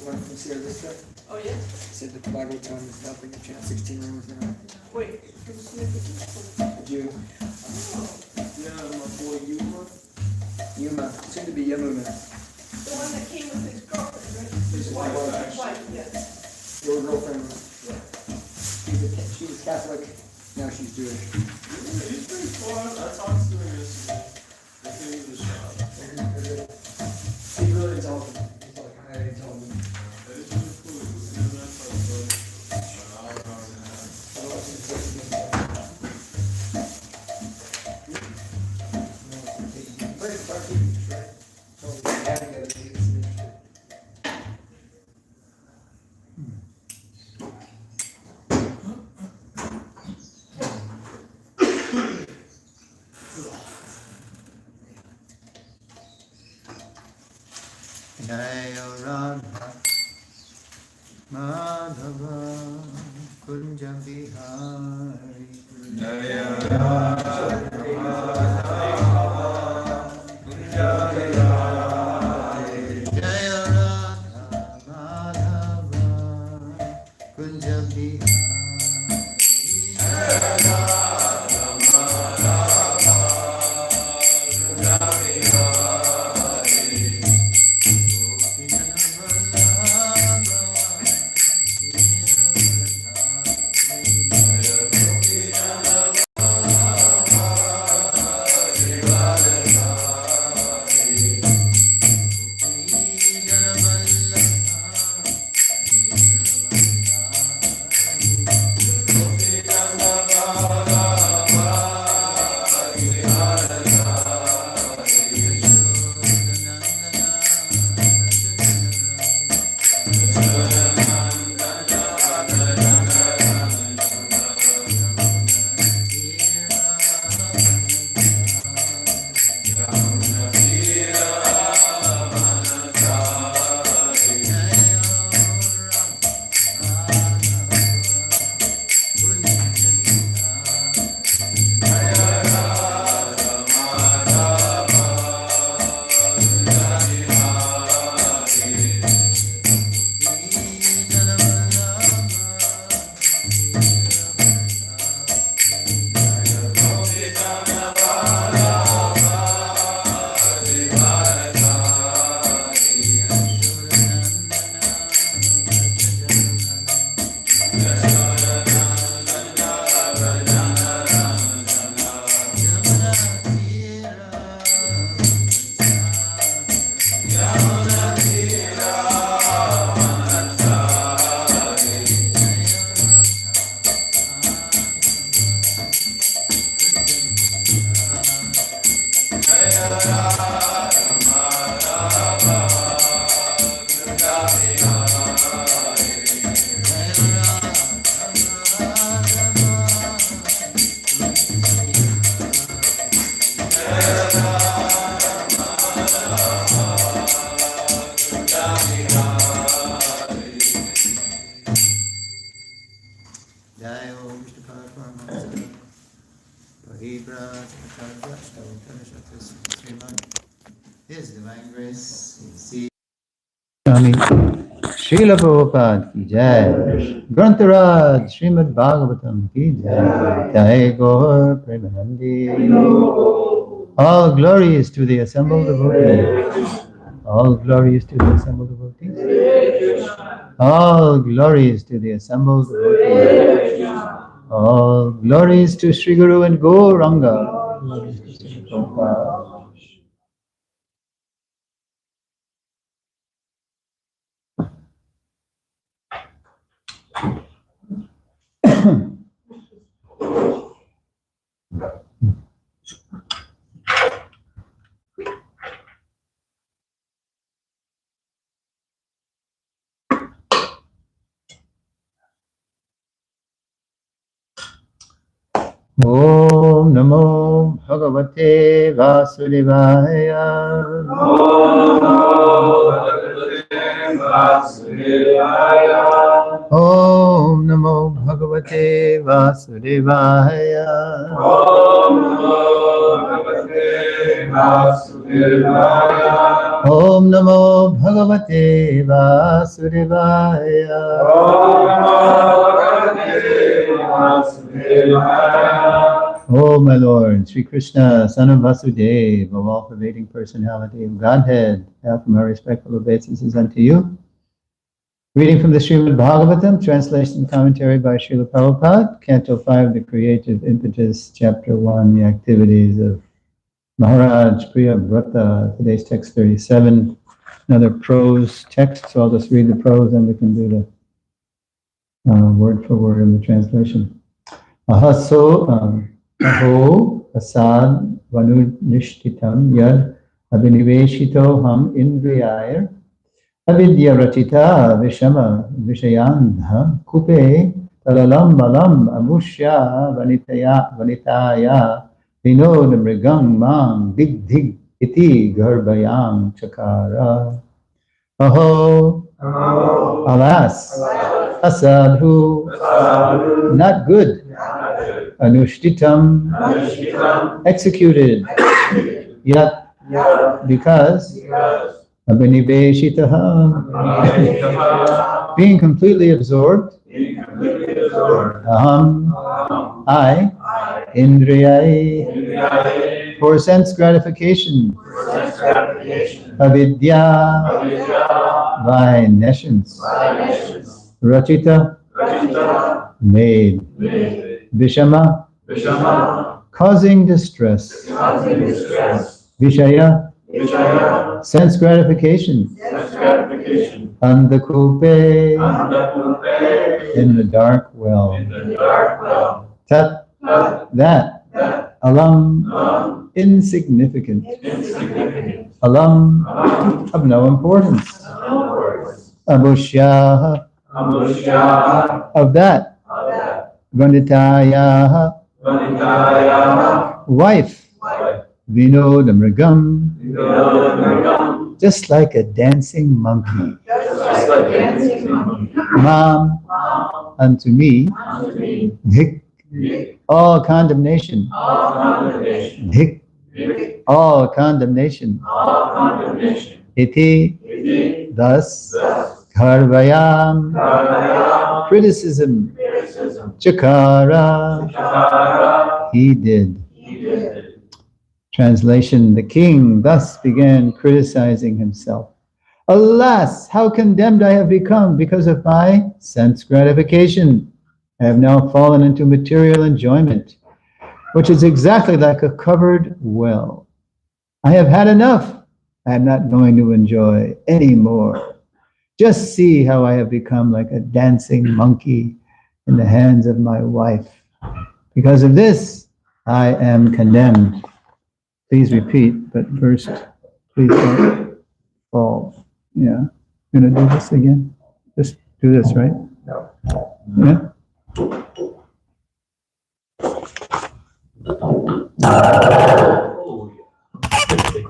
one from Suresvara. Oh, yeah? Said that the Bhagavatam is helping the chant 16 rooms now. Wait, from Srimad. You. Yeah, my boy Yuma. Yuma. Soon to be Yamuna. The one that came with his girlfriend, right? His wife, actually. Wife, yes. Your girlfriend. Yeah. She was Catholic. Now she's Jewish. Yeah, he's pretty fun. I talked to him yesterday. I gave him the shot. He really intelligent. He's like highly intelligent. That is really cool. He's a nice brother. An hour and a half. Jaya Radha Madhava Kunja Bihari Jaya Radha Kunja Bihari Jaya Radha Madhava Kunja Bihari Jaya Radha Madhava Kunja Bihari His Divine Grace, Swami Srila Prabhupada ki jai, Grantaraj Srimad Bhagavatam ki jai, Jai Gaur Premanandi. All glory is to the assembled devotees. All glory is to the assembled devotees. All glory is to the assembled devotees. All glory is to Sri Guru and Gauranga. Om Namo Bhagavate Vasudevaya. Om Namo Bhagavate Vasudevaya. Om Namo Bhagavate Vasudevaya. Om Namo Bhagavate Vasudevaya. Om Namo Bhagavate Vasudevaya. Oh, my Lord, Sri Krishna, son of Vasudeva, of all pervading personality of Godhead, now from our respectful obeisances unto you. Reading from the Srimad Bhagavatam, translation and commentary by Srila Prabhupada, Canto 5, The Creative Impetus, Chapter 1, The Activities of Maharaj Priyavrata. Today's text 37, another prose text, so I'll just read the prose and we can do the word for word in the translation. Ahaso aho asad vanunishtitam yad abhiniveshito ham indriyayar avidya ratita vishama vishayandha kupe talalam balam amushya vanitaya vinod mrigang mang dig dig iti garbhayam chakara. Aho, alas, asadhu, not good, anushtitam, executed, yat, because, abhiniveshitaha, being completely absorbed, aham, I, indriyai, for sense gratification, avidya, by nescience, rachita, made, vishama, causing distress, vishaya, sense gratification, andakupe, in the dark well, tat, that, alam, insignificant, alam, of no importance, amushya, of that, vanitaya, wife, vinodamrigam, just like a dancing monkey, mam, unto me, dhik, all condemnation, dhik, all condemnation, iti, thus, karvayam, criticism, chakara, he did. Translation, the king thus began criticizing himself. Alas, how condemned I have become because of my sense gratification. I have now fallen into material enjoyment, which is exactly like a covered well. I have had enough. I am not going to enjoy any more. Just see how I have become like a dancing monkey in the hands of my wife. Because of this, I am condemned. Please repeat, but first, please don't fall. Yeah, I'm going to do this again. Just do this, right? No. Yeah.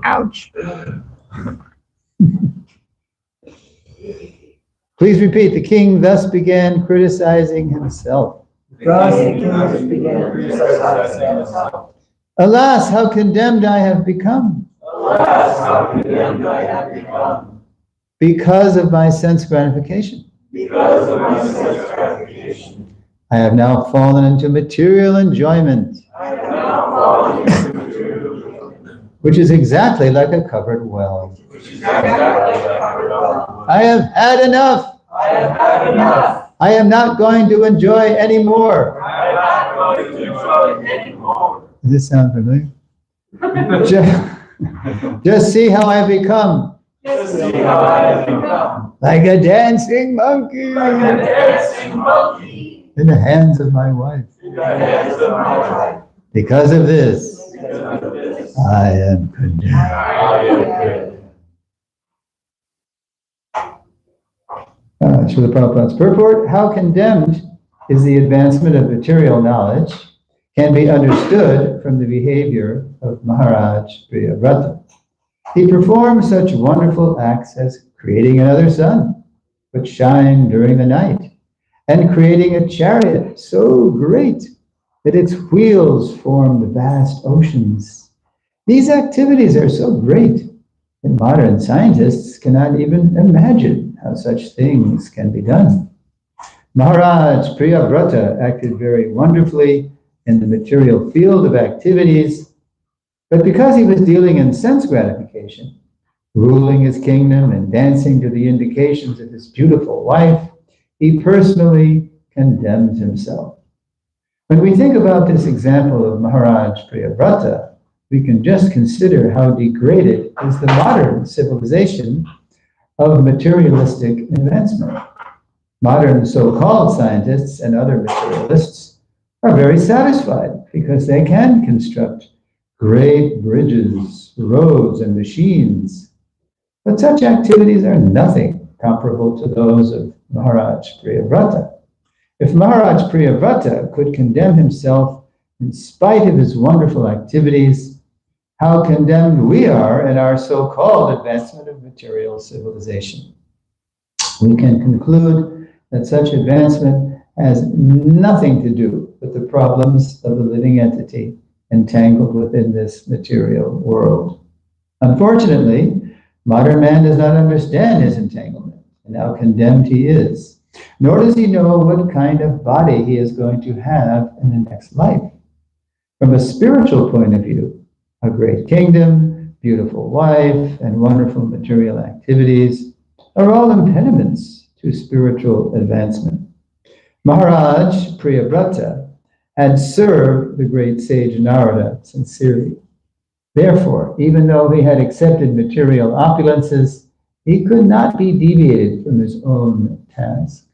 Ouch. Please repeat. The king thus began criticizing himself. Alas, how condemned I have become. Because of my sense gratification. I have now fallen into material enjoyment, which is exactly like a covered well. I have had enough. I am not going to enjoy any more. Does this sound familiar? Just see how I have become. Like a dancing monkey. In the hands of my wife. Because of this, I am condemned. Srila Prabhupada's purport, how condemned is the advancement of material knowledge can be understood from the behavior of Maharaj Priyavrata. He performed such wonderful acts as creating another sun, which shined during the night, and creating a chariot so great that its wheels formed vast oceans. These activities are so great And modern scientists cannot even imagine how such things can be done. Maharaj Priyavrata acted very wonderfully in the material field of activities, but because he was dealing in sense gratification, ruling his kingdom and dancing to the indications of his beautiful wife, he personally condemned himself. When we think about this example of Maharaj Priyavrata, we can just consider how degraded is the modern civilization of materialistic advancement. Modern so-called scientists and other materialists are very satisfied because they can construct great bridges, roads, and machines. But such activities are nothing comparable to those of Maharaj Priyavrata. If Maharaj Priyavrata could condemn himself in spite of his wonderful activities, how condemned we are in our so-called advancement of material civilization. We can conclude that such advancement has nothing to do with the problems of the living entity entangled within this material world. Unfortunately, modern man does not understand his entanglement and how condemned he is, nor does he know what kind of body he is going to have in the next life. From a spiritual point of view, a great kingdom, beautiful wife, and wonderful material activities are all impediments to spiritual advancement. Maharaj Priyavrata had served the great sage Narada sincerely. Therefore, even though he had accepted material opulences, he could not be deviated from his own task.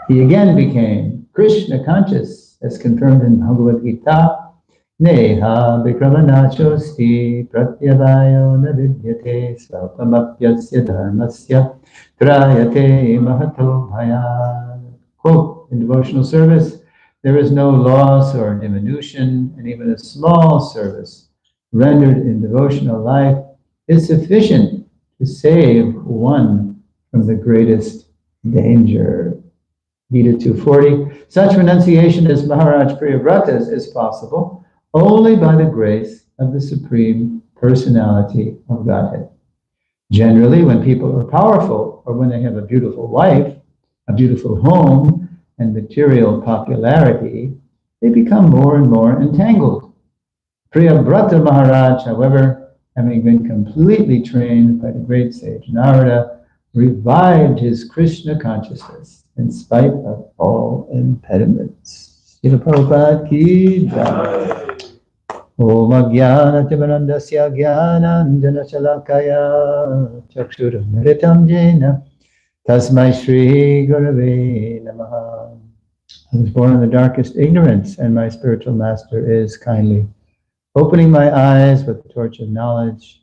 He again became Krishna conscious, as confirmed in Bhagavad Gita. Neha vikramanachosti pratyavayo na vidyate svapamapyasya dharmasya trayate mahato bhayat. Quote, in devotional service, there is no loss or diminution, and even a small service rendered in devotional life is sufficient to save one from the greatest danger. Gita 240. Such renunciation as Maharaj Priyavrata's is possible only by the grace of the Supreme Personality of Godhead. Generally, when people are powerful, or when they have a beautiful wife, a beautiful home, and material popularity, they become more and more entangled. Priyavrata Maharaj, however, having been completely trained by the great sage Narada, revived his Krishna consciousness in spite of all impediments. Srila Prabhupada ki jai. Om Ajnana Timirandasya Jnananjana Shalakaya Chakshurumritam Jena Tasmai Shri Gurave Namaha. I was born in the darkest ignorance, and my spiritual master is kindly opening my eyes with the torch of knowledge.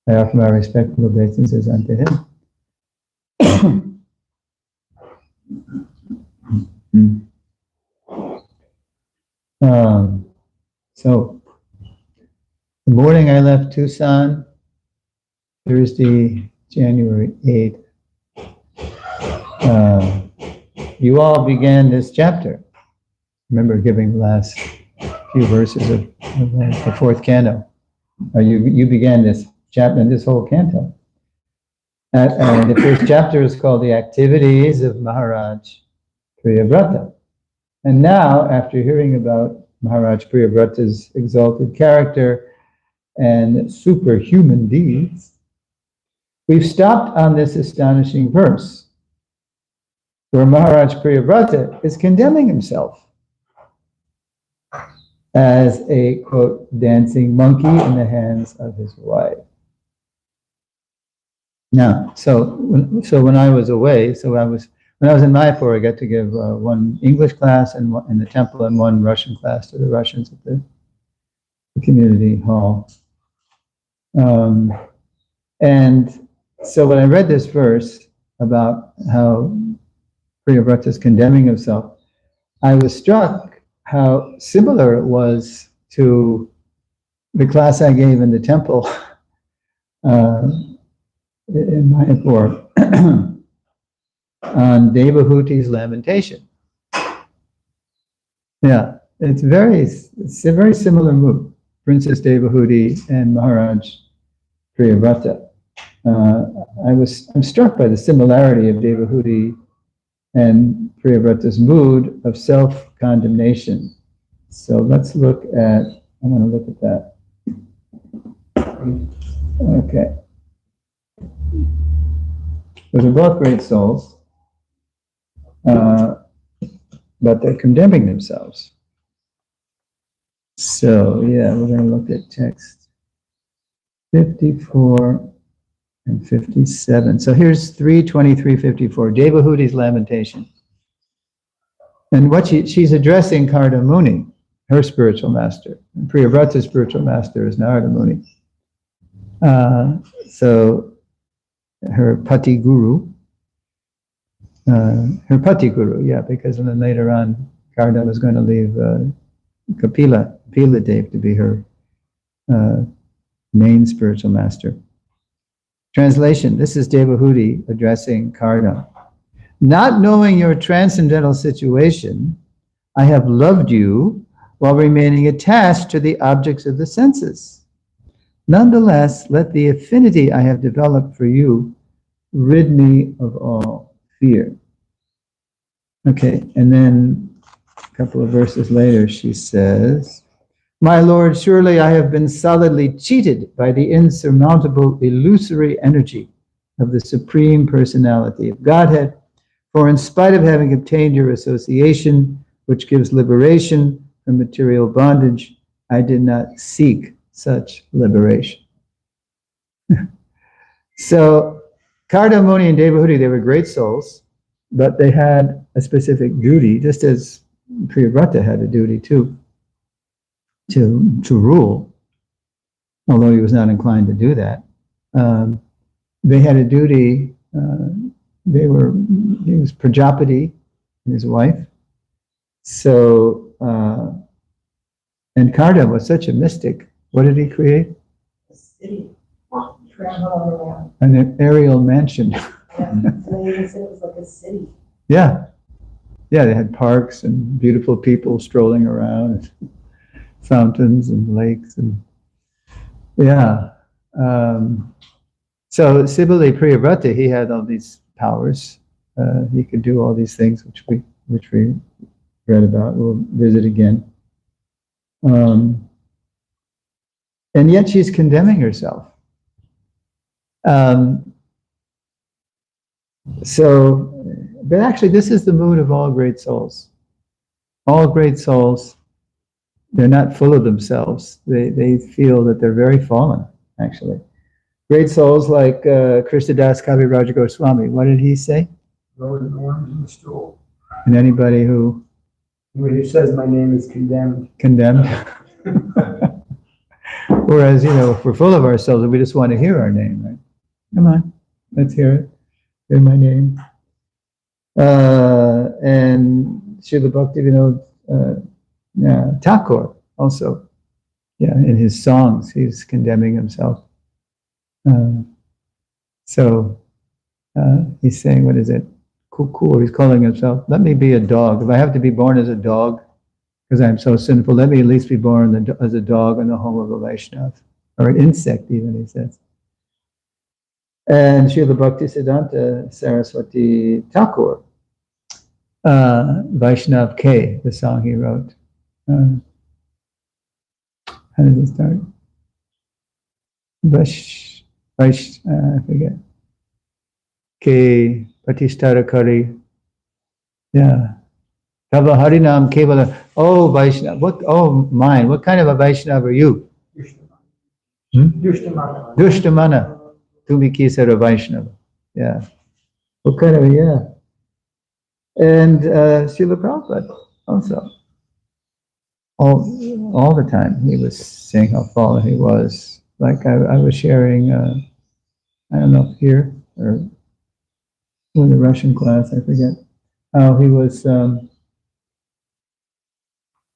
I offer my respectful obeisances unto him. So, the morning I left Tucson, Thursday, January 8th, you all began this chapter. Remember giving the last few verses of the fourth canto. You began this chapter and this whole canto. And the first chapter is called The Activities of Maharaj Priyavrata. And now, after hearing about Maharaj Priyavrata's exalted character and superhuman deeds, we've stopped on this astonishing verse where Maharaj Priyavrata is condemning himself as a, quote, dancing monkey in the hands of his wife. Now, so when I was away, when I was in Mayapur, I got to give one English class in the temple and one Russian class to the Russians at the community hall. And so when I read this verse about how Priyavrata is condemning himself, I was struck how similar it was to the class I gave in the temple in Mayapur on Devahuti's lamentation. Yeah, it's a very similar mood. Princess Devahuti and Maharaj Priyavrata. I'm struck by the similarity of Devahuti and Priyavrata's mood of self-condemnation. So let's look at, I want to look at that. Okay. Those are both great souls, but they're condemning themselves. So, yeah, we're going to look at text 54 and 57. So here's 3:23:54, Devahuti's lamentation. And what she's addressing Karda Muni, her spiritual master. And Priyavrata's spiritual master is Narada Muni. So her pati guru, because then later on, Karda was going to leave Kapila Dev to be her main spiritual master. Translation, this is Devahuti addressing Karda. Not knowing your transcendental situation, I have loved you while remaining attached to the objects of the senses. Nonetheless, let the affinity I have developed for you rid me of all fear. Okay, and then a couple of verses later, she says, my Lord, surely I have been solidly cheated by the insurmountable illusory energy of the Supreme Personality of Godhead, for in spite of having obtained your association, which gives liberation from material bondage, I did not seek such liberation. So, Karda Muni and Devahuti, they were great souls, but they had a specific duty, just as Priyavrata had a duty too. To rule, although he was not inclined to do that. They had a duty, he was Prajapati and his wife. So, and Karda was such a mystic. What did he create? A city. Travel around. An aerial mansion. Yeah. And they even said it was like a city. Yeah. Yeah, they had parks and beautiful people strolling around. Fountains and lakes and so Sibali Priyavrata, he had all these powers. He could do all these things which we read about. We'll visit again. And yet she's condemning herself. But actually this is the mood of all great souls. All great souls, they're not full of themselves. They feel that they're very fallen, actually. Great souls like Krishnadas Kaviraj Goswami, what did he say? Lower the worms in the stool. And anybody who says my name is condemned. Condemned. Whereas, if we're full of ourselves, we just want to hear our name, right? Come on, let's hear it. Hear my name. And Srila Bhaktivinoda Thakur also, in his songs, he's condemning himself. He's saying, what is it? Kukur, he's calling himself, let me be a dog. If I have to be born as a dog, because I'm so sinful, let me at least be born as a dog in the home of a Vaishnava, or an insect even, he says. And Srila Bhaktisiddhanta Saraswati Thakur, Vaishnav K, the song he wrote. How does it start? I forget. K Patishtara Kari. Yeah. Tava Harinam Kevala. Oh, Vaishnav. Mine. What kind of a Vaishnav are you? Dushtamana. Dushtamana. Tumi Kisara Vaishnava. Yeah. What kind of, And Srila Prabhupada also. All the time he was saying how fallen he was. Like I was sharing, I don't know if here or in the Russian class, I forget, how he was,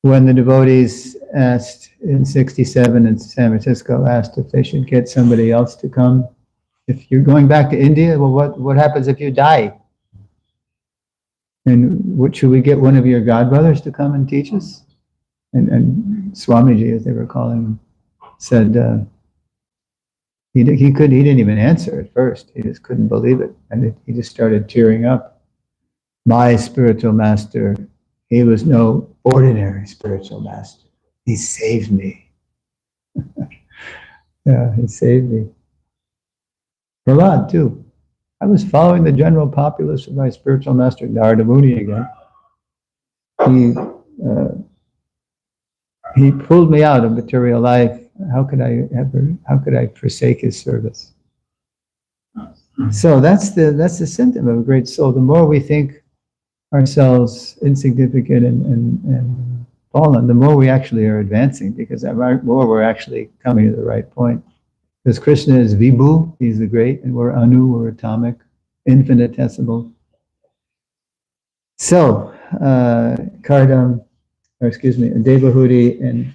when the devotees asked in 1967 in San Francisco, asked if they should get somebody else to come. If you're going back to India, well, what happens if you die? And should we get one of your godbrothers to come and teach us? And Swamiji, as they were calling him, said, He didn't even answer at first. He just couldn't believe it. And he just started tearing up. My spiritual master, he was no ordinary spiritual master. He saved me. Yeah, he saved me. Prahlad too. I was following the general populace of my spiritual master, Narada Muni again. He pulled me out of material life. How could I forsake his service? So that's the symptom of a great soul. The more we think ourselves insignificant and fallen, the more we actually are advancing, because the more we're actually coming to the right point. Because Krishna is Vibhu, he's the great, and we're Anu, we're atomic, infinitesimal. So, Kardam, Devahuti and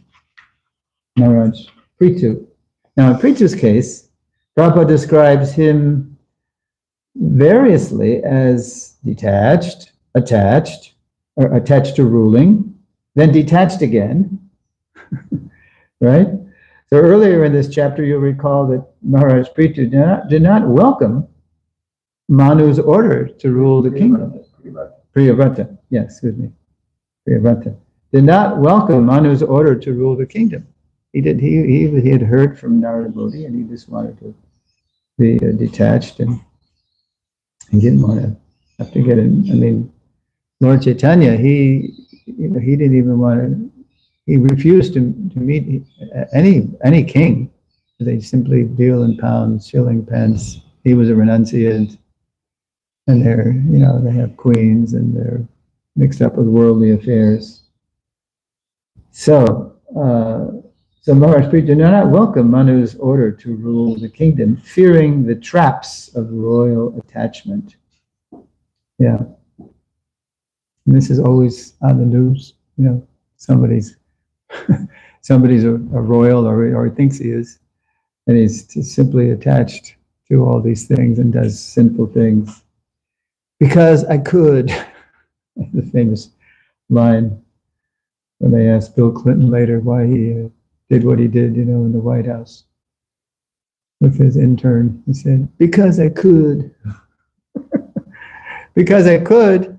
Maharaj Prithu. Now, in Prithu's case, Prabhupada describes him variously as detached, attached, or attached to ruling, then detached again, right? So earlier in this chapter, you'll recall that Maharaj Prithu did not welcome Manu's order to rule the kingdom. Priyavrata, yes, Priyavrata. Did not welcome Manu's order to rule the kingdom. He had heard from Narada Muni, and he just wanted to be detached, and he didn't want to have to get in. I mean, Lord Chaitanya, he didn't even want to. He refused to meet any king. They simply deal in pounds, shilling, pence. He was a renunciant, and they have queens, and they're mixed up with worldly affairs. So Maharaj Prithu did not welcome Manu's order to rule the kingdom, fearing the traps of royal attachment. Yeah. And this is always on the news. Somebody's a royal or thinks he is, and he's just simply attached to all these things and does sinful things. Because I could, the famous line when they asked Bill Clinton later why he did what he did, in the White House with his intern. He said, because I could. Because I could.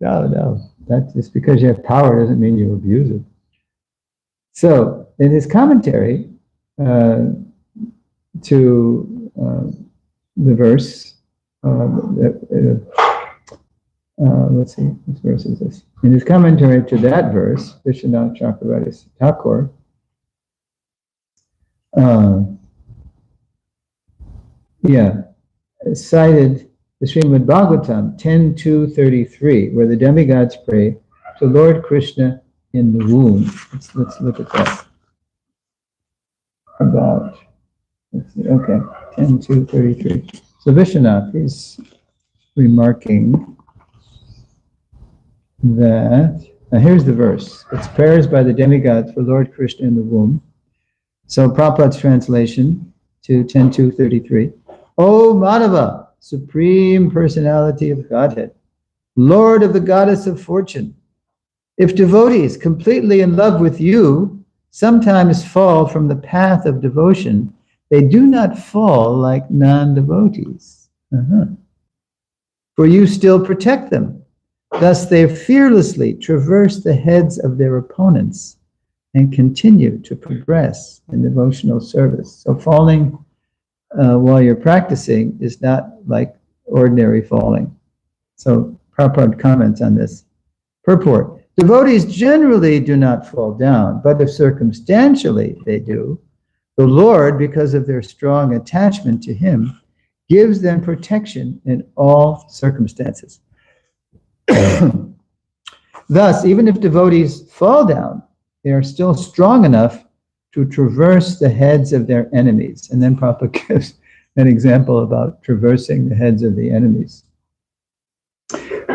No, that's just because you have power doesn't mean you abuse it. So, in his commentary to the verse, let's see, what verse is this? In his commentary to that verse, Vishwanath Chakravarti Thakur cited the Srimad Bhagavatam 10.2.33, where the demigods pray to Lord Krishna in the womb. Let's look at that. Let's see, okay, 10.2.33. So Vishwanath is remarking that, here's the verse. It's prayers by the demigods for Lord Krishna in the womb. So Prabhupada's translation to 10.2.33. O Madhava, Supreme Personality of Godhead, Lord of the Goddess of Fortune, if devotees completely in love with you sometimes fall from the path of devotion, they do not fall like non-devotees. For you still protect them. Thus they fearlessly traverse the heads of their opponents and continue to progress in devotional service. So falling while you're practicing is not like ordinary falling. So Prabhupada comments on this. Purport. Devotees generally do not fall down, but if circumstantially they do, the Lord, because of their strong attachment to Him, gives them protection in all circumstances. Thus, even if devotees fall down, they are still strong enough to traverse the heads of their enemies. And then Prabhupada gives an example about traversing the heads of the enemies.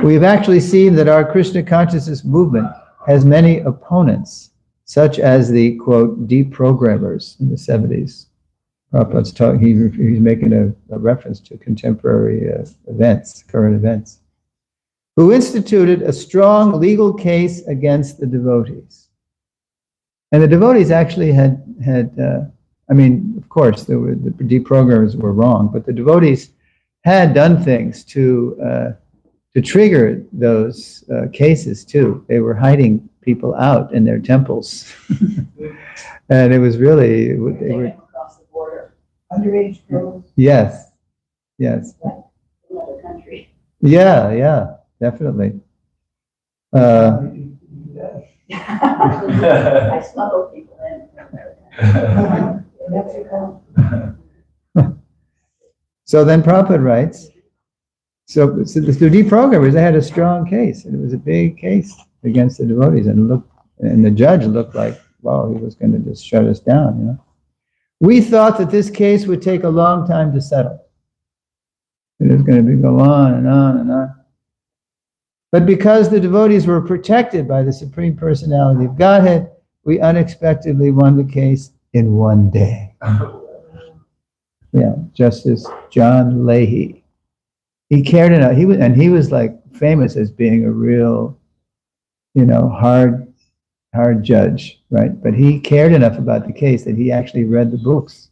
We've actually seen that our Krishna consciousness movement has many opponents, such as the, quote, deprogrammers in the 70s. Prabhupada's talking, he's making a reference to contemporary events, current events, who instituted a strong legal case against the devotees. And the devotees actually had I mean, of course, the deprogrammers were wrong, but the devotees had done things to trigger those cases too. They were hiding people out in their temples, and it was really they were across the border, underage girls. Yes. Like another country. Yeah, definitely. I smuggle people in. Mexico. So then Prabhupada writes, so the deprogrammers, they had a strong case, and it was a big case against the devotees, and the judge looked like, wow, he was going to just shut us down, We thought that this case would take a long time to settle. It was going to go on and on and on. But because the devotees were protected by the Supreme Personality of Godhead, we unexpectedly won the case in one day. Yeah, Justice John Leahy. He cared enough. He was like famous as being a real, hard judge, right? But he cared enough about the case that he actually read the books.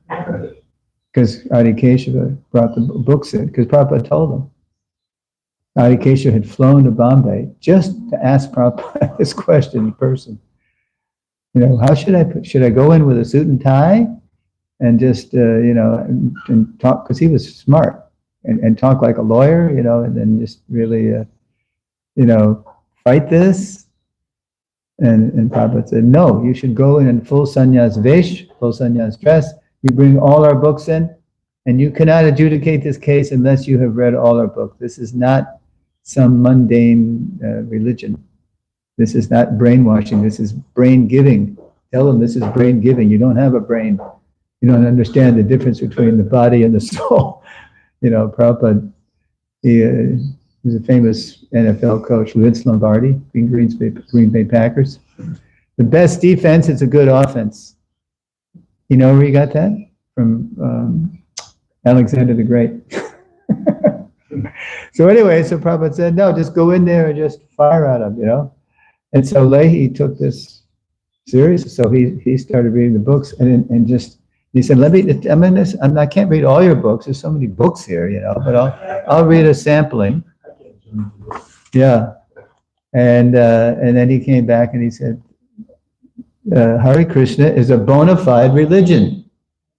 Because Adi Keshava brought the books in, because Prabhupada told him. Adi Keshava had flown to Bombay just to ask Prabhupada this question in person. How should I go in with a suit and tie and just, and talk, because he was smart, and talk like a lawyer, and then just really, fight this? And Prabhupada said, no, you should go in full sannyas vesh, full sannyas dress. You bring all our books in, and you cannot adjudicate this case unless you have read all our books. This is not some mundane religion. This is not brainwashing. This is brain giving. Tell them this is brain giving. You don't have a brain. You don't understand the difference between the body and the soul. Prabhupada, he was a famous NFL coach, Vince Lombardi, Green Bay Packers. The best defense is a good offense. You know where he got that? From Alexander the Great. So anyway, so Prabhupada said, no, just go in there and just fire at him, And so Leahy took this serious. So he started reading the books, and he said, I can't read all your books. There's so many books here, but I'll read a sampling. Yeah. And then he came back and he said, Hare Krishna is a bona fide religion.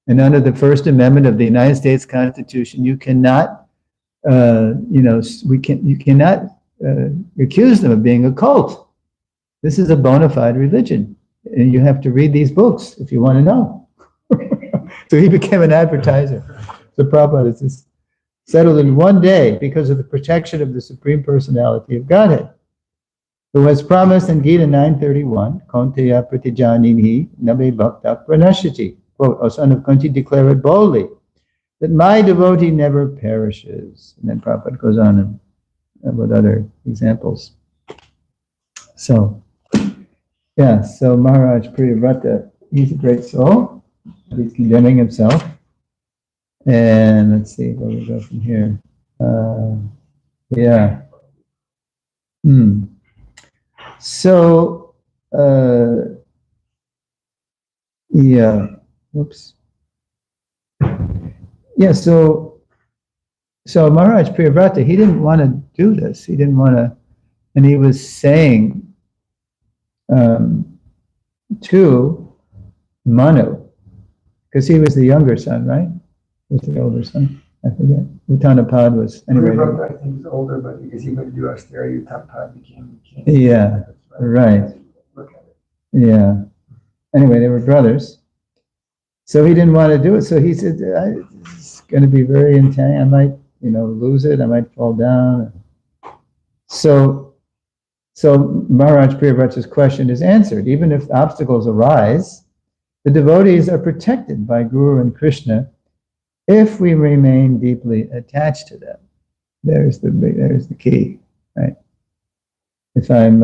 And under the First Amendment of the United States Constitution, you cannot, you cannot accuse them of being a cult. This is a bona fide religion. And you have to read these books if you want to know. So he became an advertiser. The Prabhupada is settled in one day because of the protection of the Supreme Personality of Godhead, who has promised in Gita 9:31, Kaunteya Pratijaninihi Nabe Bhakta Pranashati. Quote, O son of Kunti, declare it boldly, that my devotee never perishes. And then Prabhupada goes on with other examples. So, so Maharaj Priyavrata, he's a great soul. He's condemning himself. And let's see where we go from here. So, oops. Yeah, so Maharaj Priyavrata, he didn't want to do this. He didn't want to, and he was saying to Manu, because he was the younger son, right? Was the older son? I forget. Uttanapad was, anyway. I think he's older, but because he went to do austerity, Uttanapad became king. Yeah, right. Look at it. Yeah. Anyway, they were brothers. So he didn't want to do it. So he said, it's going to be very intense. I might, lose it. I might fall down. So Maharaj Priyavrata's question is answered. Even if obstacles arise, the devotees are protected by Guru and Krishna if we remain deeply attached to them. There's the key, right? If I'm,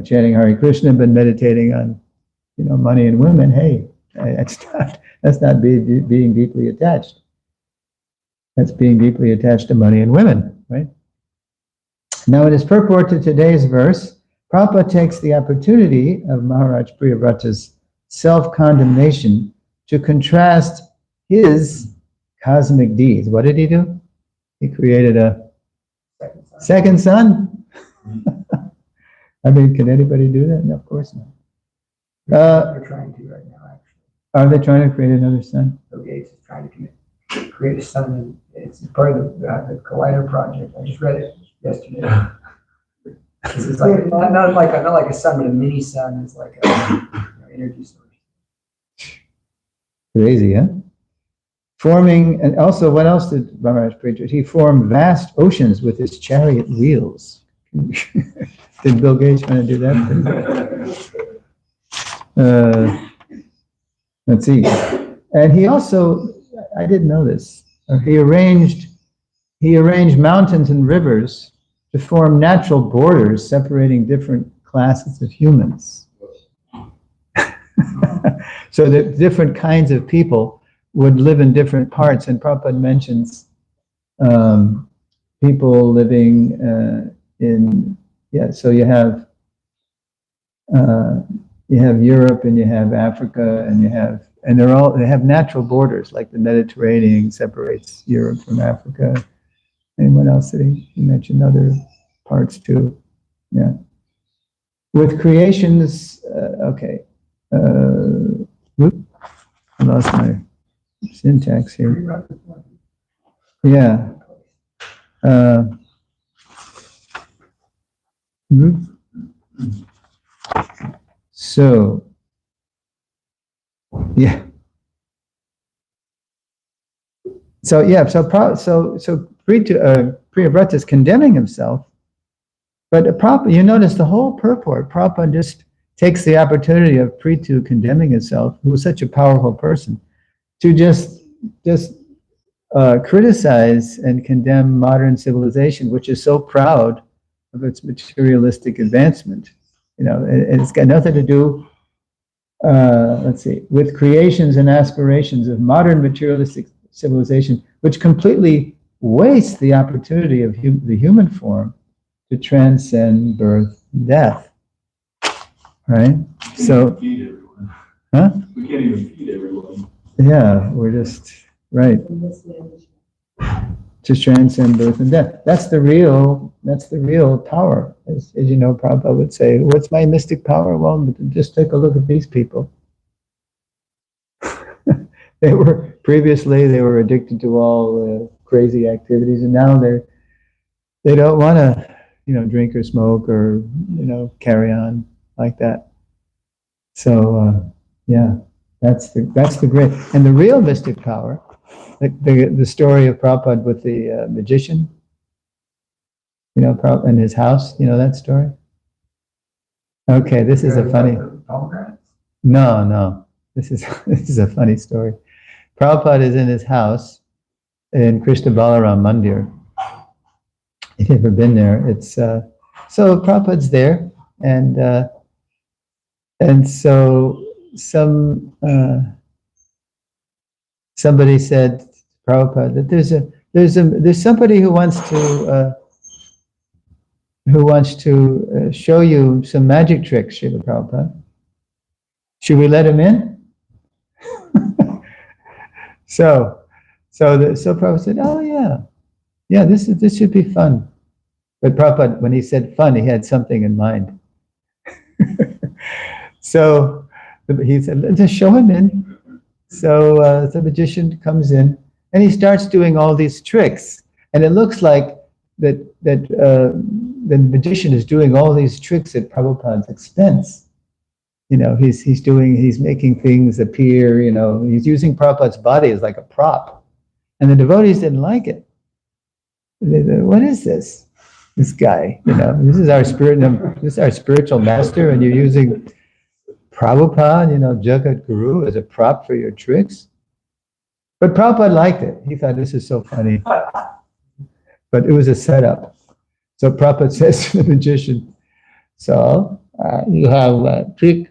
chanting Hare Krishna, but meditating on, money and women, hey, that's not being deeply attached. That's being deeply attached to money and women, right? Now, in his purport to today's verse, Prabhupada takes the opportunity of Maharaj Priyavrata's self-condemnation to contrast his cosmic deeds. What did he do? He created a second son. I mean, can anybody do that? No, of course not. They're trying to right now, actually. Are they trying to create another son? Bill Gates is trying to create a sun, and it's part of the Collider project. I just read it yesterday. This is like not like a sun, but a mini sun. It's like a energy source. Crazy, huh? Forming, and also, what else did Maharaj preach? He formed vast oceans with his chariot wheels. Did Bill Gates want to do that? Let's see. And he also, I didn't know this, he arranged mountains and rivers to form natural borders separating different classes of humans. So that different kinds of people would live in different parts. And Prabhupada mentions people living so you have Europe, and you have Africa, and they have natural borders, like the Mediterranean separates Europe from Africa. And what else did he mention? Other parts too. Yeah. With creations, I lost my syntax here. Yeah. So, yeah. So Priyavrata is condemning himself, but you notice the whole purport. Prabhupada just takes the opportunity of Prithu condemning himself, who was such a powerful person, to just criticize and condemn modern civilization, which is so proud of its materialistic advancement. And it's got nothing to do, with creations and aspirations of modern materialistic civilization, which completely wastes the opportunity of the human form to transcend birth and death. Right? So, feed everyone. huh? We can't even feed everyone. Yeah, we're just, right. To transcend birth and death. That's the real power. As you know, Prabhupada would say, what's my mystic power? Well, just take a look at these people. They were addicted to all crazy activities, and now they don't want to, drink or smoke or, carry on like that. So, that's the great, and the real mystic power, the story of Prabhupada with the magician, in his house, that story? Okay, this is a funny, no, this is a funny story. Prabhupada is in his house in Krishna Balaram Mandir. If you've ever been there, it's, so Prabhupada's there, and so somebody said to Prabhupada that there's somebody who wants to show you some magic tricks, Srila Prabhupada. Should we let him in? So Prabhupada said, oh yeah, this should be fun. But Prabhupada, when he said fun, he had something in mind. So he said, let's just show him in. So the magician comes in, and he starts doing all these tricks, and it looks like that the magician is doing all these tricks at Prabhupada's expense. He's making things appear. He's using Prabhupada's body as like a prop, and the devotees didn't like it. They said, what is this? This guy, this is our spiritual master, and you're using Prabhupada, Jagat Guru, as a prop for your tricks. But Prabhupada liked it. He thought, this is so funny. But it was a setup. So Prabhupada says to the magician, so you have a trick,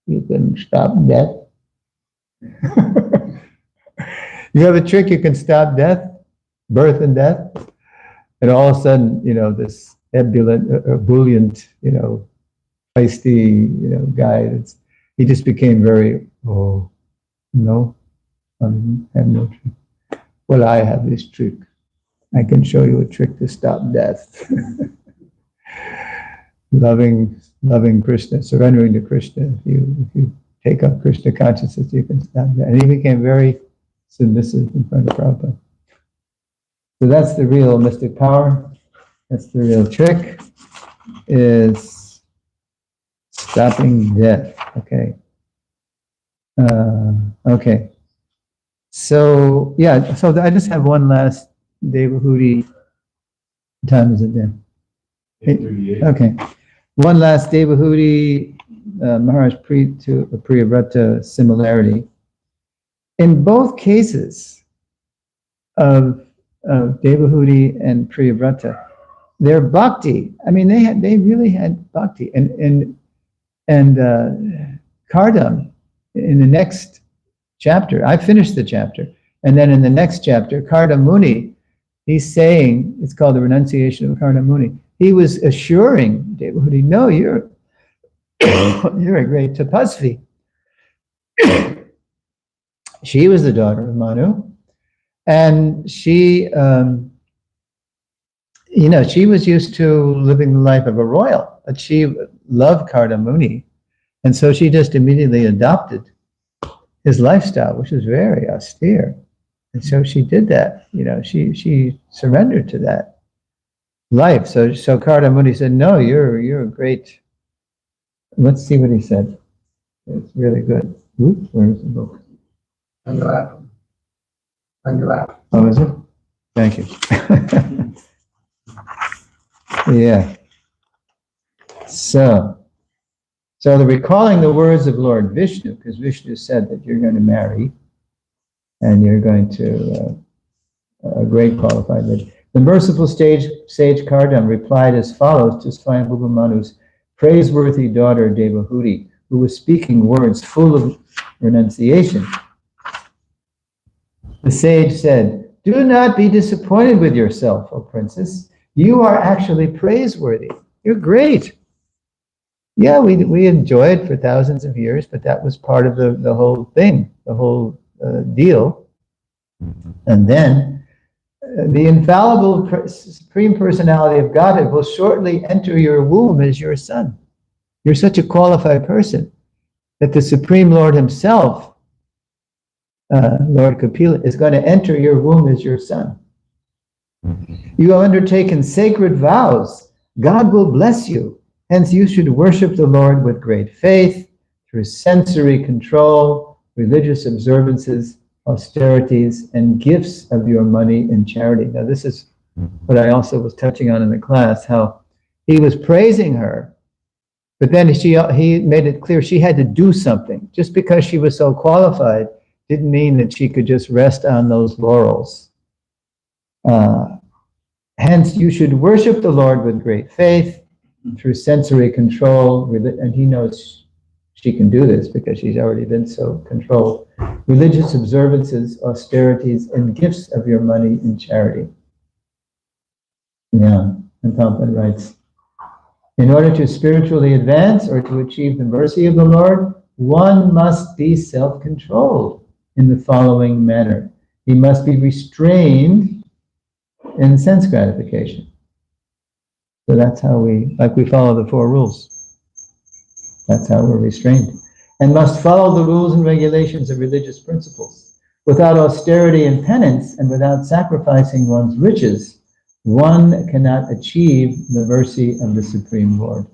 you can stop death. You have a trick, you can stop death, birth and death. And all of a sudden, this ebullient, feisty, guy, He just became very, no, I have no trick. Well, I have this trick. I can show you a trick to stop death. Loving Krishna, surrendering to Krishna. If you take up Krishna consciousness, you can stop that. And he became very submissive in front of Prabhupada. So that's the real mystic power. That's the real trick, is stopping death. Okay. Okay. So, yeah, so I just have one last Devahuti. What time is it then? 8:38. Okay. One last Devahuti Maharaj to Priyavrata similarity. In both cases of Devahuti and Priyavrata, their bhakti, I mean, they really had bhakti. And Kardam, in the next chapter, I finished the chapter, and then in the next chapter, Kardam Muni, he's saying, it's called the renunciation of Kardam Muni. He was assuring Devahuti, no, you're a great tapasvi. She was the daughter of Manu, and she, she was used to living the life of a royal, but she loved Kardam Muni, and so she just immediately adopted his lifestyle, which was very austere. And so she did that, she surrendered to that life. So Kardam Muni said, no, you're a great, let's see what he said. It's really good. Oops, where is the book? On your lap. On your lap. Oh, is it? Thank you. Yeah. So they're recalling the words of Lord Vishnu, because Vishnu said that you're going to marry and you're going to a great qualified lady. The merciful sage Kardam replied as follows to Swayambhuva Manu's praiseworthy daughter Devahuti, who was speaking words full of renunciation. The sage said, "Do not be disappointed with yourself, O princess. You are actually praiseworthy. You're great. Yeah, we enjoyed for thousands of years, but that was part of the whole thing, the whole deal. And then the infallible Supreme Personality of Godhead will shortly enter your womb as your son. You're such a qualified person that the Supreme Lord himself, Lord Kapila, is going to enter your womb as your son. You have undertaken sacred vows. God will bless you. Hence, you should worship the Lord with great faith through sensory control, religious observances, austerities, and gifts of your money in charity." Now, this is what I also was touching on in the class, how he was praising her, but then he made it clear she had to do something. Just because she was so qualified didn't mean that she could just rest on those laurels. Hence, you should worship the Lord with great faith through sensory control, and he knows she can do this because she's already been so controlled. Religious observances, austerities, and gifts of your money in charity. Yeah, and Prabhupada writes, in order to spiritually advance or to achieve the mercy of the Lord, one must be self-controlled in the following manner. He must be restrained in sense gratification. So that's how we follow the 4 rules. That's how we're restrained. And must follow the rules and regulations of religious principles. Without austerity and penance, and without sacrificing one's riches, one cannot achieve the mercy of the Supreme Lord.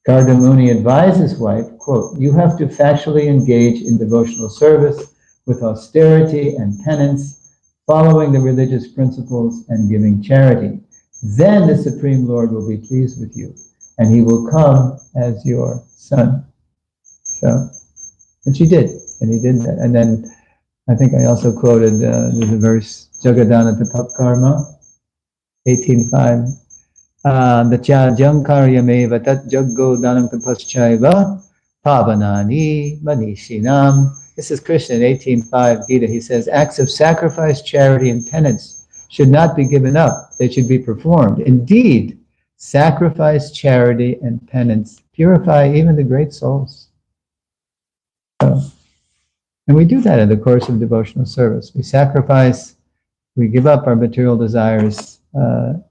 Kardam Muni advised his wife, quote, "You have to factually engage in devotional service with austerity and penance, following the religious principles and giving charity. Then the Supreme Lord will be pleased with you, and he will come as your son." So, and she did, and he did that. And then I think I also quoted there's a verse, Jagadana Tapap Karma, 18.5. Datya jankaryameva tat jaggo danam tapaschaiva pavanani manishinam. This is Krishna in 18.5 Gita. He says, acts of sacrifice, charity, and penance should not be given up. They should be performed. Indeed, sacrifice, charity, and penance purify even the great souls. So, and we do that in the course of devotional service. We sacrifice, we give up our material desires.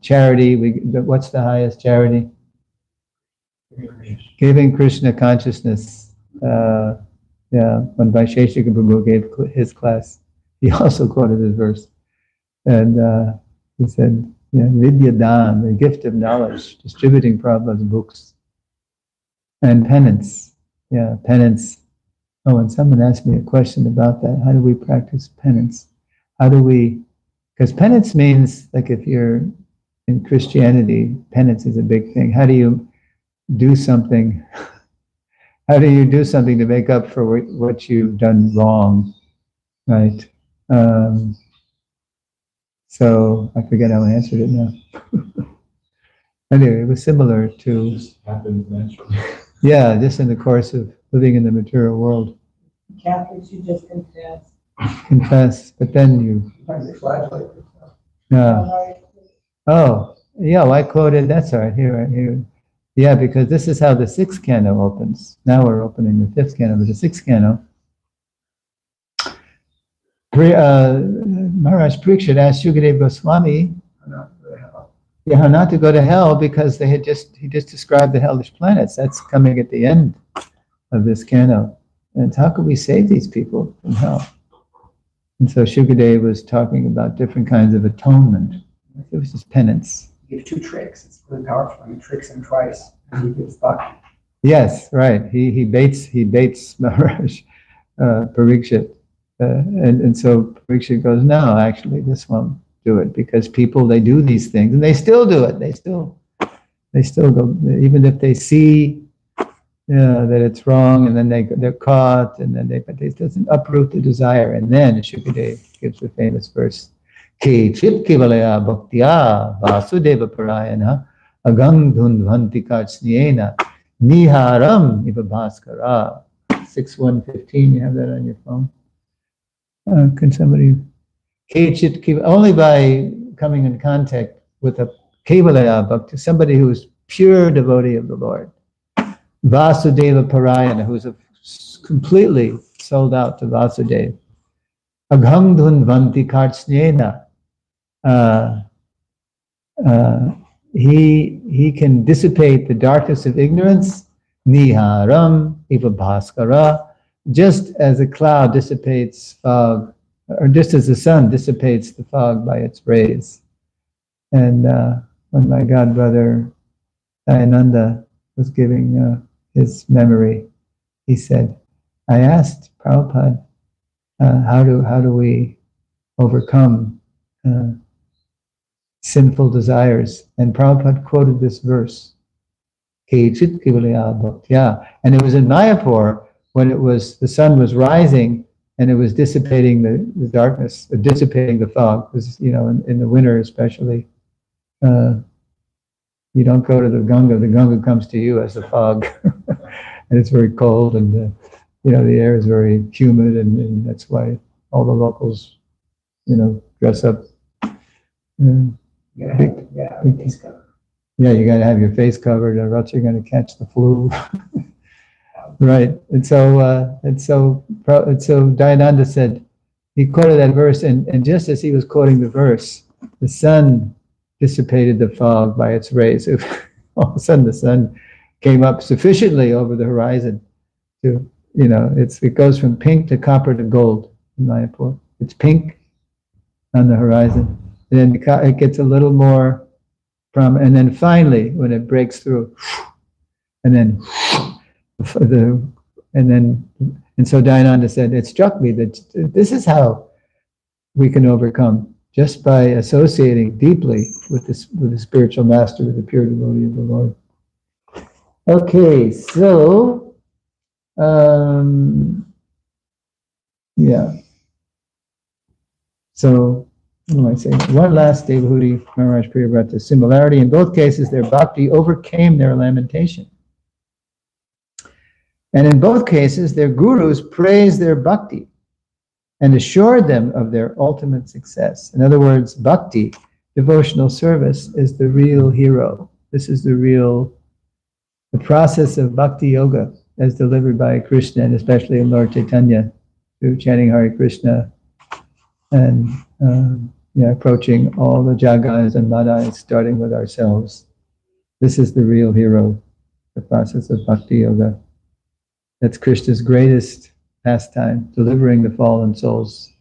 Charity, what's the highest charity? Giving Krishna consciousness. When Vaisheshika Prabhu gave his class, he also quoted this verse. And he said, Vidya Dan, the gift of knowledge, distributing Prabhupada's books. And penance. Yeah, penance. Oh, and someone asked me a question about that. How do we practice penance? Because penance means, like if you're in Christianity, penance is a big thing. How do you do something? How do you do something to make up for what you've done wrong, right? So I forget how I answered it now. Anyway, it was similar to... It just happens naturally. Yeah, just in the course of living in the material world. Catholics, you just confess. Confess, but then you... Sometimes they flagellate themselves. Oh, yeah, well, I quoted, that's all right, here. Yeah, because this is how the sixth canto opens. Now we're opening the fifth canto, but the sixth canto. Maharaj Parikshit asked Shukadeva Goswami how not to go to hell because he just described the hellish planets. That's coming at the end of this canto. And how could we save these people from hell? And so Shukadeva was talking about different kinds of atonement. It was just penance. He gives two tricks. It's really powerful. He tricks him twice. And he gives bhakti. Yes, right. He baits Maharaj Parikshit. And so Parikshit goes, no, actually this won't do it, because people, they do these things and they still do it. They still go, even if they see that it's wrong, and then they're caught, and then but it doesn't uproot the desire. And then Shukadeva gives the famous verse, Ke chit kivalaya bhaktya vasudeva parayana agam dhunvanti kartsniyena niharam iva bhaskara. 6:115, you have that on your phone? Can somebody... Only by coming in contact with a Kevalaya Bhakti, somebody who is pure devotee of the Lord. Vasudeva Parayana, who's completely sold out to Vasudeva. Agham dhunvanti kartsnena. He can dissipate the darkness of ignorance. Niharam iva bhaskara. Just as a cloud dissipates fog, or just as the sun dissipates the fog by its rays. And when my godbrother Dayananda was giving his memory, he said, I asked Prabhupada, how do we overcome sinful desires? And Prabhupada quoted this verse, Kechit Kivalaya Bhaktya. And it was in Mayapur when the sun was rising, and it was dissipating the darkness, dissipating the fog. Because, in the winter especially, you don't go to the Ganga comes to you as a fog. And it's very cold, and the air is very humid, and that's why all the locals, dress up. You gotta have your face covered. Yeah, you got to have your face covered, or else you're going to catch the flu. Right, and so Dayananda said, he quoted that verse, and just as he was quoting the verse, the sun dissipated the fog by its rays. All of a sudden, the sun came up sufficiently over the horizon to, it goes from pink to copper to gold in Mayapur. It's pink on the horizon, and then it gets a little more and then finally, when it breaks through, and then. And so Dayananda said, it struck me that this is how we can overcome, just by associating deeply with the spiritual master, with the pure devotee of the Lord. Okay, so So what am I saying? One last Devahuti Maharaj Priya brought the similarity. In both cases, their bhakti overcame their lamentation. And in both cases, their gurus praised their bhakti and assured them of their ultimate success. In other words, bhakti, devotional service, is the real hero. This is the process of bhakti yoga as delivered by Krishna, and especially in Lord Chaitanya, through chanting Hare Krishna and approaching all the jagas and madhas, starting with ourselves. This is the real hero, the process of Bhakti Yoga. That's Krishna's greatest pastime, delivering the fallen souls.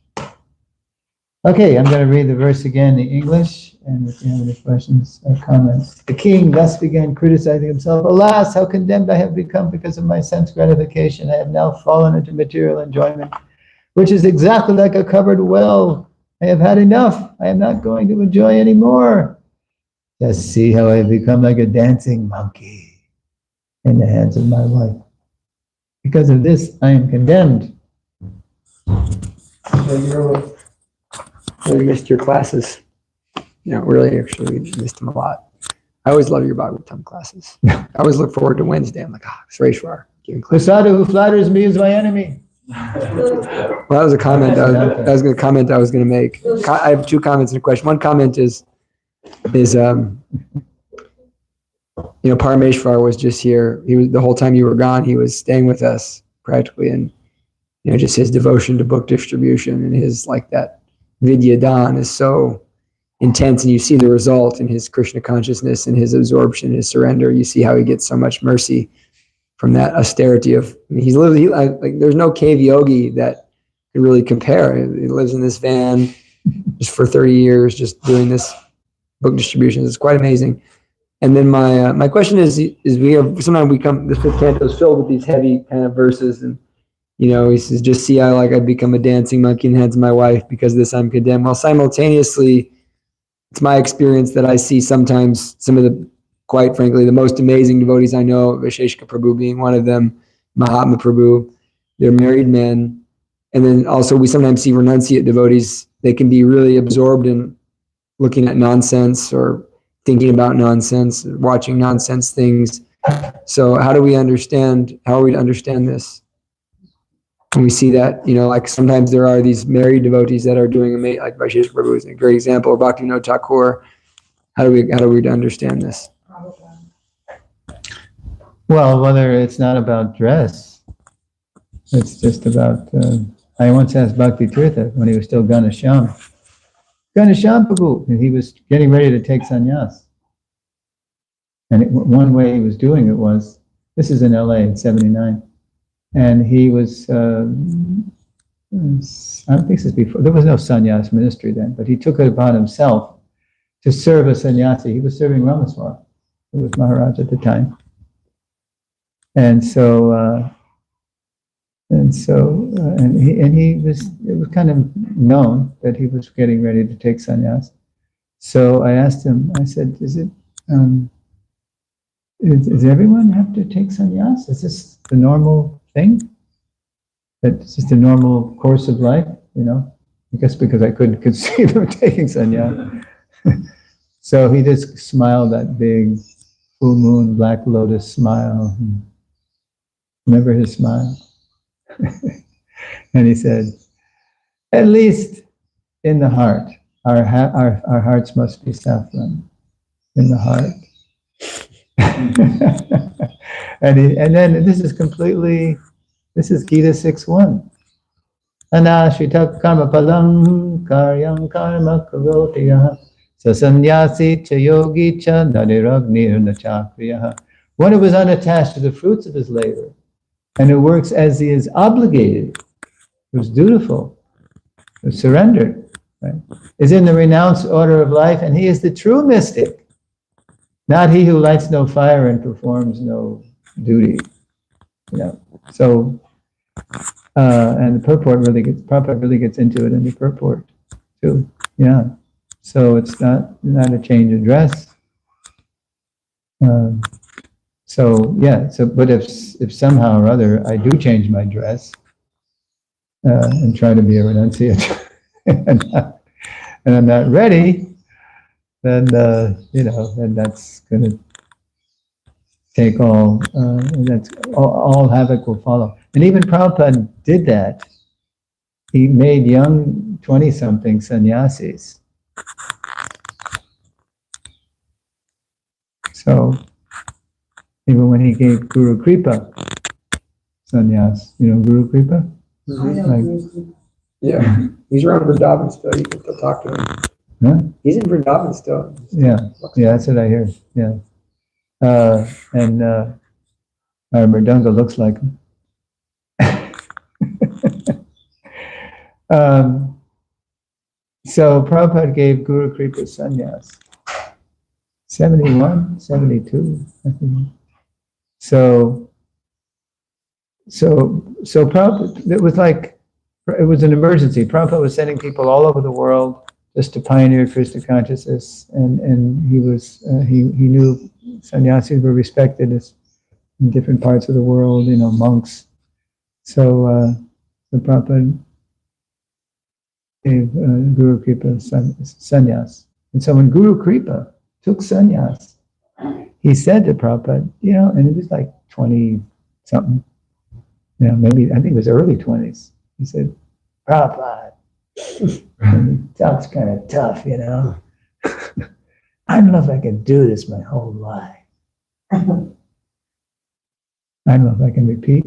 Okay, I'm going to read the verse again in English, and if you have any questions or comments. The king thus began criticizing himself. Alas, how condemned I have become because of my sense gratification. I have now fallen into material enjoyment, which is exactly like a covered well. I have had enough. I am not going to enjoy anymore. Just see how I have become like a dancing monkey in the hands of my wife. Because of this, I am condemned. Really missed your classes. Really, actually missed them a lot. I always love your Bhagavatam classes. I always look forward to Wednesday. I'm like, Suresvara. The sadhu who flatters me is my enemy. Well, that was a comment. That was a comment I was going to make. I have two comments and a question. One comment is Parameshwar was just here. He was the whole time you were gone. He was staying with us practically, and just his devotion to book distribution and his that Vidya Dan is so intense, and you see the result in his Krishna consciousness and his absorption, his surrender. You see how he gets so much mercy from that austerity of. He's literally there's no cave yogi that could really compare. He lives in this van just for 30 years, just doing this book distribution. It's quite amazing. And then my question is we have sometimes we come this fifth canto is filled with these heavy kind of verses, and he says, just see how I've become a dancing monkey in the hands of my wife, because of this I'm condemned. Well, simultaneously, it's my experience that I see sometimes some of the, quite frankly, the most amazing devotees I know, Visheshka Prabhu being one of them, Mahatma Prabhu, they're married men. And then also we sometimes see renunciate devotees. They can be really absorbed in looking at nonsense or thinking about nonsense, watching nonsense things. So how are we to understand this? And we see that, sometimes there are these married devotees that are doing amazing, like Vaisheshwar Prabhu is a great example, or Bhaktivinoda Thakur. How do we understand this? Well, whether it's not about dress, it's just about, I once asked Bhakti Tirtha when he was still Ganesham Prabhu, and he was getting ready to take sannyas. And one way he was doing it was, this is in LA in 79, and he was, I don't think this is before, there was no sannyas ministry then, but he took it upon himself to serve a sannyasi. He was serving Ramaswara, who was Maharaj at the time. And he was, it was kind of known that he was getting ready to take sannyas. So I asked him, I said, does everyone have to take sannyas? Is this the normal thing? It's just the normal course of life, I guess because I couldn't conceive of taking sannyas. So he just smiled that big full moon, black lotus smile. Remember his smile? And he said, at least in the heart, our hearts must be saffron in the heart. and then this is Gita 6.1. Anashita karma palam karyam karma karotiyah sasamyasi cha yogi cha nadiragnir nachakriyaha. One who is unattached to the fruits of his labor and who works as he is obligated, who's dutiful, who's surrendered, right, is in the renounced order of life, and he is the true mystic, not he who lights no fire and performs no duty. So, and the Prabhupada really gets into it in the purport too. Yeah. So it's not a change of dress. But if somehow or other I do change my dress and try to be a renunciate and I'm not ready, then then that's going to take all havoc will follow. And even Prabhupada did that. He made young 20-something sannyasis. So even when he gave Guru Kripa, sannyas. You know Guru Kripa? I know Like- Bruce. Yeah, he's around Vrindavan still. You can still talk to him. Huh? He's in Vrindavan still. Yeah, that's what I hear. Yeah. And our Mridanga looks like him. So Prabhupada gave Guru Kripa sannyas. 71, 72, I think. So Prabhupada, it was an emergency. Prabhupada was sending people all over the world just to pioneer Krishna consciousness, and he knew sannyasis were respected in different parts of the world, monks. So Prabhupada gave Guru Kripa sannyas. And so when Guru Kripa took sannyas, he said to Prabhupada, and it was like 20-something, maybe, I think it was early 20s. He said, Prabhupada, talk's kind of tough, I don't know if I can do this my whole life. I don't know if I can repeat.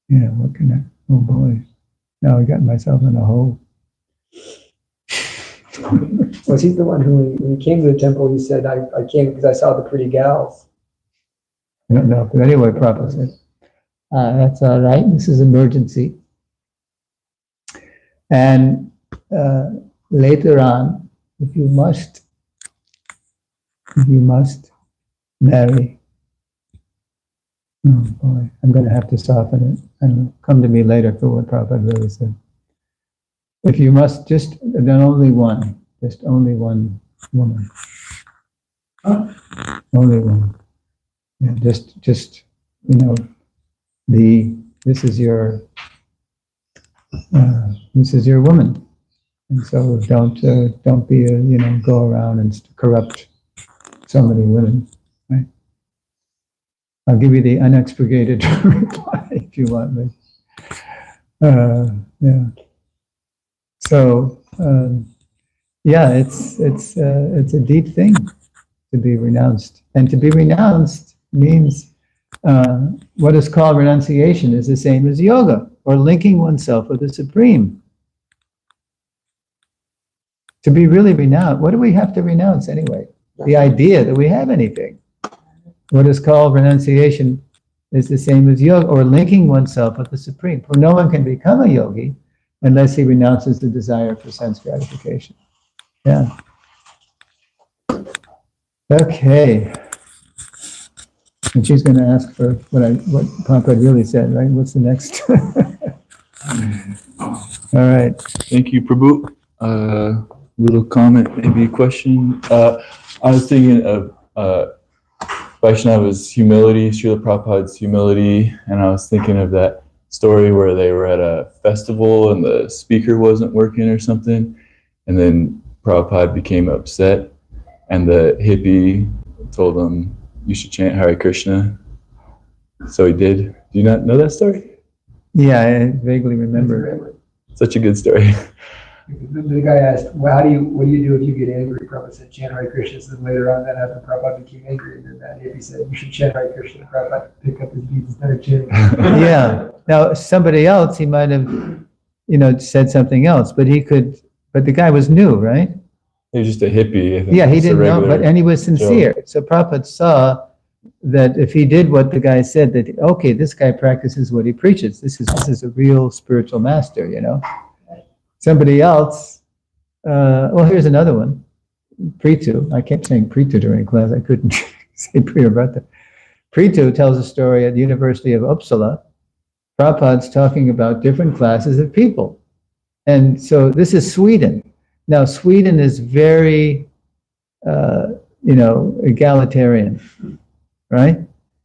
What can I, oh boy, now I got myself in a hole. Was he the one who, when he came to the temple, he said, I came because I saw the pretty gals? I don't know, but anyway, Prabhupada said, that's all right, this is emergency. And later on, if you must marry, oh boy, I'm going to have to soften it. And come to me later for what Prabhupada really said. If you must, then only one woman. Only one. Yeah, this is your woman. And so don't be go around and corrupt so many women, right? I'll give you the unexpurgated reply if you want me. Yeah. So it's a deep thing to be renounced, and to be renounced means what is called renunciation is the same as yoga, or linking oneself with the Supreme. To be really renounced, what do we have to renounce anyway? The idea that we have anything. What is called renunciation is the same as yoga, or linking oneself with the Supreme. For no one can become a yogi unless he renounces the desire for sense gratification. Yeah. Okay. And she's going to ask for what Prabhupada really said, right? What's the next? All right. Thank you, Prabhu. Little comment, maybe a question. I was thinking of Vaishnava's humility, Srila Prabhupada's humility, and I was thinking of that story where they were at a festival and the speaker wasn't working or something, and then Prabhupada became upset, and the hippie told him, you should chant Hare Krishna. So he did. Do you not know that story? Yeah, I vaguely remember. Such a good story. The guy asked, what do you do if you get angry? Prabhupada said, chant Hare Krishna. So then later on, that happened, Prabhupada became angry, and then that hippie said, you should chant Hare Krishna. Prabhupada picked up his beads and started chanting. Yeah. Now, somebody else, he might have, said something else, but the guy was new, right? He was just a hippie. I think. Yeah, he Just a didn't know, regular and he was sincere. So Prabhupada saw that if he did what the guy said, that, okay, this guy practices what he preaches. This is a real spiritual master, Somebody else, here's another one. Prithu. I kept saying Prithu during class. I couldn't say Priyavrata. Prithu tells a story at the University of Uppsala. Prabhupada's talking about different classes of people. And so this is Sweden. Now, Sweden is very, egalitarian, right?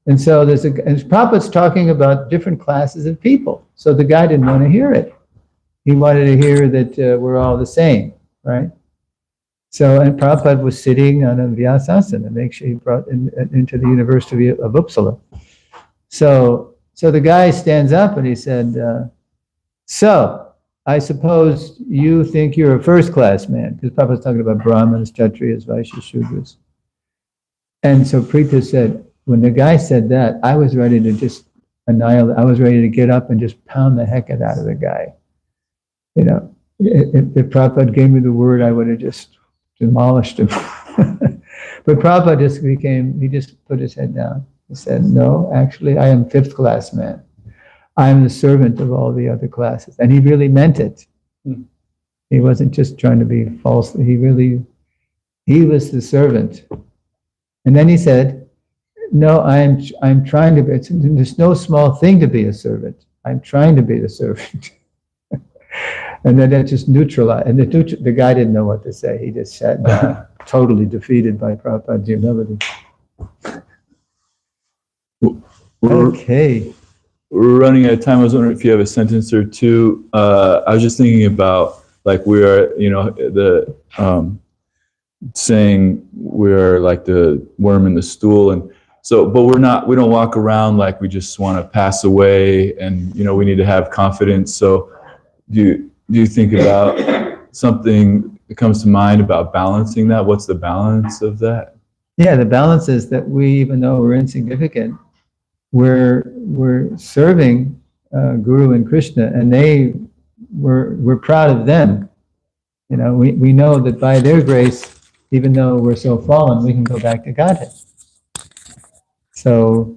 And so and Prabhupada's talking about different classes of people. So the guy didn't want to hear it. He wanted to hear that we're all the same, right? So, and Prabhupada was sitting on a Vyasasana, and make sure he brought into the University of Uppsala. So the guy stands up and he said, so, I suppose you think you're a first-class man, because Prabhupada's talking about Brahmanas, Kshatriyas, Vaishyas, Shudras. And so Prithu said, when the guy said that, I was ready to just annihilate. I was ready to get up and just pound the heck out of the guy. You know, if Prabhupada gave me the word, I would have just demolished him. But Prabhupada he just put his head down. He said, no, actually, I am fifth class man. I am the servant of all the other classes. And he really meant it. He wasn't just trying to be false. He was the servant. And then he said, no, I'm trying to be, there's no small thing to be a servant. I'm trying to be the servant. And then that just neutralized. And the guy didn't know what to say. He just sat down, totally defeated by Prabhupada's humility. Okay. We're running out of time. I was wondering if you have a sentence or two. I was just thinking about, like, we are, the saying we are like the worm in the stool, and so, but we don't walk around like we just want to pass away, and we need to have confidence. So, do you think about something that comes to mind about balancing that? What's the balance of that? Yeah, the balance is that we, even though we're insignificant, we're serving Guru and Krishna, and we're proud of them. We know that by their grace, even though we're so fallen, we can go back to Godhead. So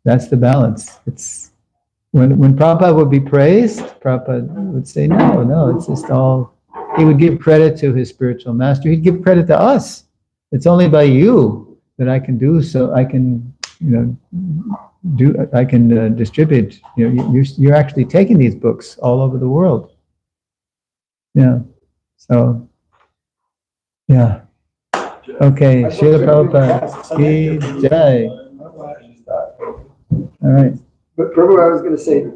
that's the balance. It's when Prabhupada would be praised, Prabhupada would say, no, it's just all. He would give credit to his spiritual master. He'd give credit to us. It's only by you that I can do so. I can, distribute. You're actually taking these books all over the world. Yeah. So, yeah. Okay. Srila Prabhupada ki jai. All right. But Prabhu, I was going to say,